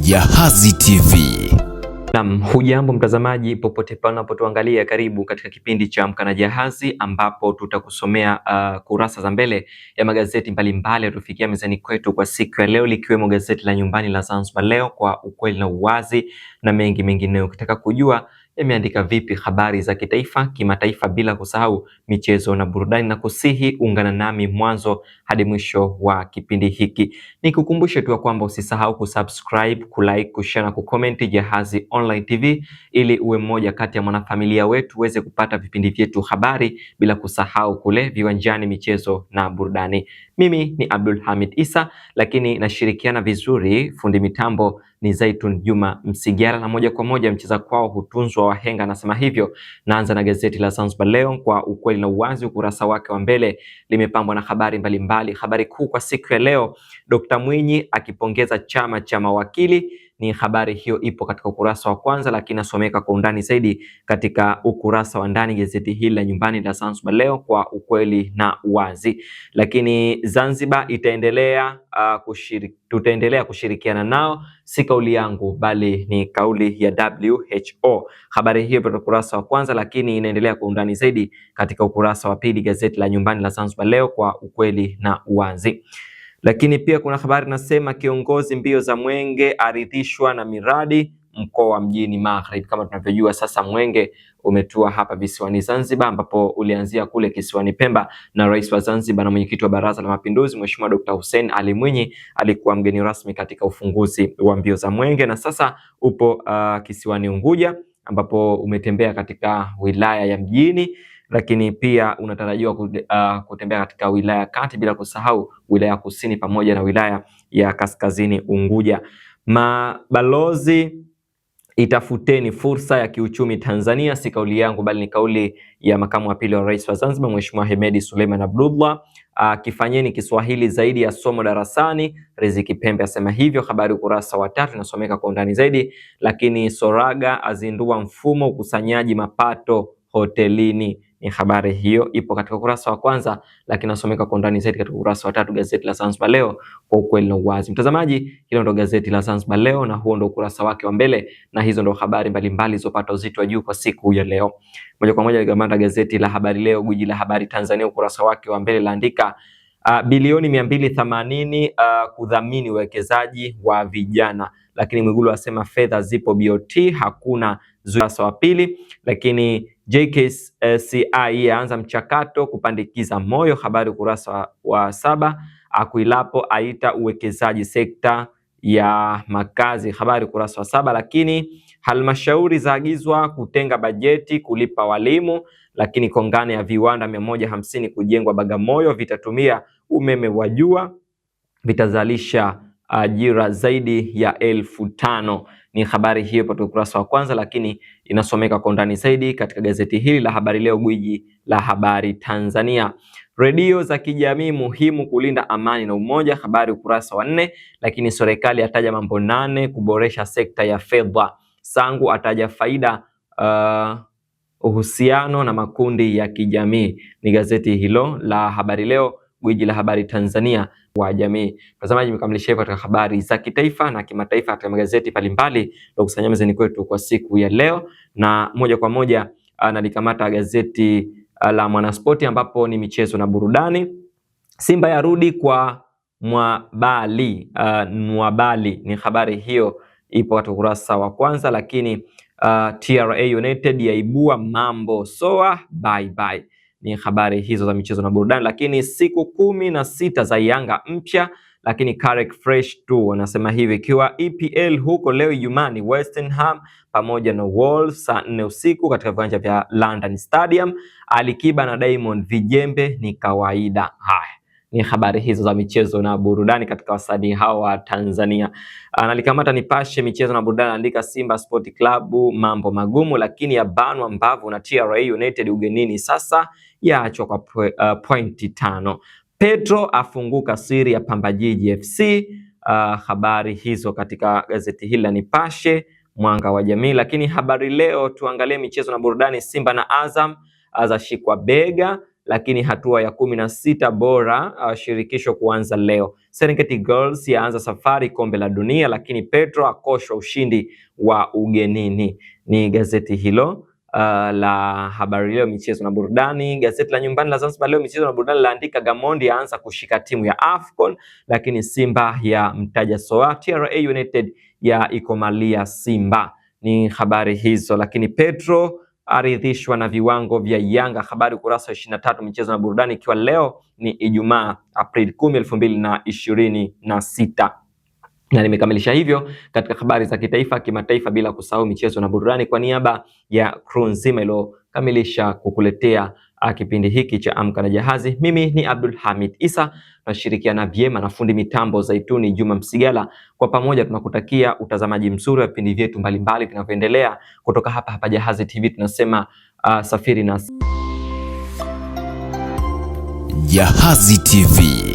Jahazi TV. Naam, hujambo mtazamaji popote pale unapotuangalia, karibu katika kipindi cha Amka na Jahazi ambapo tutakusomea kurasa za mbele ya magazeti mbalimbali yatufikia mezani kwetu kwa siku ya leo, likiwemo gazeti la Nyumbani la Zanzibar Leo, Kwa Ukweli na Uwazi na mengi mengineyo. Ukitaka kujua yameandika vipi habari za kitaifa, kimataifa, bila kusahau michezo na burudani, na kusihi ungana nami mwanzo hadi mwisho wa kipindi hiki. Nikukumbushe tu kwamba usisahau kusubscribe, kulike, kushare na kucomment Jahazi Online TV ili uwe mmoja kati ya mwanafamilia wetu uweze kupata vipindi vyetu habari, bila kusahau kule viwanjani, michezo na burudani. Mimi ni Abdul Hamid Isa, lakini nashirikiana vizuri, fundi mitambo ni Zaitun Juma Msigara, na moja kwa moja mcheza kwao hutunzwa wahenga, nasema hivyo. Naanza na gazeti la Zanzibar Leo, Kwa Ukweli na Uwazi. Ukurasa wake wa mbele limepambwa na habari mbalimbali. Habari kuu kwa siku ya leo, Dr. Mwinyi akipongeza chama cha mawakili, ni habari hiyo ipo katika ukurasa wa kwanza, lakini nasomeka kwa undani zaidi katika ukurasa wa ndani gazeti hili la Nyumbani la Zanzibar Leo, Kwa Ukweli na Uwazi. Lakini Zanzibar tutaendelea kushirikiana nao, si kauli yangu bali ni kauli ya WHO. Habari hiyo katika ukurasa wa kwanza, lakini inaendelea kwa undani zaidi katika ukurasa wa pili gazeti la Nyumbani la Zanzibar Leo, Kwa Ukweli na Uwazi. Lakini pia kuna habari nasema kiongozi mbio za mwenge aridhishwa na miradi mkoa wa Mjini Magharibi. Kama tunavyojua sasa, mwenge umetua hapa visiwani Zanzibar, ambapo ulianzia kule kisiwani Pemba, na rais wa Zanzibar na mwenyekiti wa Baraza la Mapinduzi Mheshimiwa Dr. Hussein Ali Mwinyi alikuwa mgeni rasmi katika ufunguzi wa mbio za mwenge, na sasa upo kisiwani Unguja, ambapo umetembea katika wilaya ya Mjini, lakini pia unatarajiwa kutembea katika wilaya ya Kati, bila kusahau wilaya Kusini pamoja na wilaya ya Kaskazini Unguja. Mabalozi, itafuteni fursa ya kiuchumi Tanzania, si kauli yangu bali ni kauli ya makamu wa pili wa rais wa Zanzibar Mheshimiwa Hemedi Suleiman Abdullah. Kifanyeni Kiswahili zaidi ya somo darasani, Riziki Pembe asema hivyo. Habari ukurasa wa 3 inasomeka kwa undani zaidi. Lakini Soraga azindua mfumo ukusanyaji mapato hotelini, ni habari hiyo ipo katika ukurasa wa kwanza, lakini nasomeka kwa undani zaidi katika ukurasa wa 3 gazeti la Zanzibar Leo, Kwa Ukweli na Uwazi. Mtazamaji, hilo ndo gazeti la Zanzibar Leo na huo ndo ukurasa wake wa mbele, na hizo ndo habari mbalimbali zilizopata uzito wa juu kwa siku ya leo. Moja kwa moja nikamata gazeti la Habari Leo, gwiji la habari Tanzania. Ukurasa wake wa mbele laandika bilioni 280 kudhamini uwekezaji wa vijana, lakini Mwigulu asema fedha zipo BOT, hakuna ukurasa wa pili. Lakini JKCI yaanza mchakato kupandikiza moyo, habari ukurasa wa 7. Akwilapo aita uwekezaji sekta ya makazi, habari ukurasa wa 7. Lakini halmashauri zaagizwa kutenga bajeti kulipa walimu, lakini kongane ya viwanda 150 kujengwa Bagamoyo, vitatumia umeme wa jua, vitazalisha ajira zaidi ya 5,000. Ni habari hiyo katika ukurasa wa kwanza, lakini inasomeka kwa undani zaidi katika gazeti hili la Habari Leo, gwiji la habari Tanzania. Redio za kijamii muhimu kulinda amani na umoja, habari ukurasa wa 4. Lakini serikali ataja mambo 8 kuboresha sekta ya fedha, Sangu ataja faida uhusiano na makundi ya kijamii. Ni gazeti hilo la Habari Leo, gwiji la habari Tanzania wa jamii. Mtazamaji, mkamilishe katika habari za kitaifa na kimataifa katika magazeti mbalimbali na kusanya mezani kwetu kwa siku ya leo, na moja kwa moja nalikamata gazeti la Mwanaspoti ambapo ni michezo na burudani. Simba yarudi kwa Nwabali, ni habari hiyo ipo katika ukurasa wa kwanza. Lakini TRA United yaibua mambo soa bye bye, ni habari hizo za michezo na burudani. Lakini siku 16 za Yanga mpya, lakini Karek Fresh tu wanasema hivi, ikiwa EPL huko leo Ijumaa ni West Ham pamoja na Wolves saa 4 usiku katika viwanja vya London Stadium. Alikiba na Diamond vijembe ni kawaida. Haya ni habari hizo za michezo na burudani katika wasanii hao wa Tanzania. Nalikamata Nipashe michezo na burudani, andika Simba Sport Club mambo magumu, lakini ya banwa mbavu na TRA United ugenini sasa yaachwa kwa pointi 5. Petro afunguka siri ya Pamba Jiji FC. Habari hizo katika gazeti hili la Nipashe Mwanga wa Jamii. Lakini Habari Leo tuangalie michezo na burudani. Simba na Azam azashikwa bega, lakini hatua ya 16 bora shirikisho kuanza leo. Serengeti Girls yaanza safari kombe la dunia, lakini Petro akoshwa ushindi wa ugenini. Ni gazeti hilo la Habari Leo michezo na burudani. Gazeti la Nyumbani la Zanzibar Leo michezo na burudani laandika Gamondi aanza kushika timu ya AFCON, lakini Simba ya mtaja Soa, TRA United ya ikomalia Simba. Ni habari hizo, lakini Petro aridhishwa na viwango vya Yanga. Habari ukurasa wa 23 michezo na burudani, ikiwa leo ni Ijumaa Aprili 10, 2026. Na nimekamilisha hivyo katika habari za kitaifa, kimataifa, bila kusahau michezo na burudani. Kwa niaba ya crew nzima iliyokamilisha kukuletea kipindi hiki cha Amka na Jahazi, mimi ni Abdul Hamid Isa, tunashirikiana vyema na fundi mitambo Zaituni Juma Msigala. Kwa pamoja tunakutakia utazamaji mzuri wa vipindi vyetu mbalimbali vinavyoendelea kutoka hapa Jahazi TV. Tunasema safiri na Jahazi TV.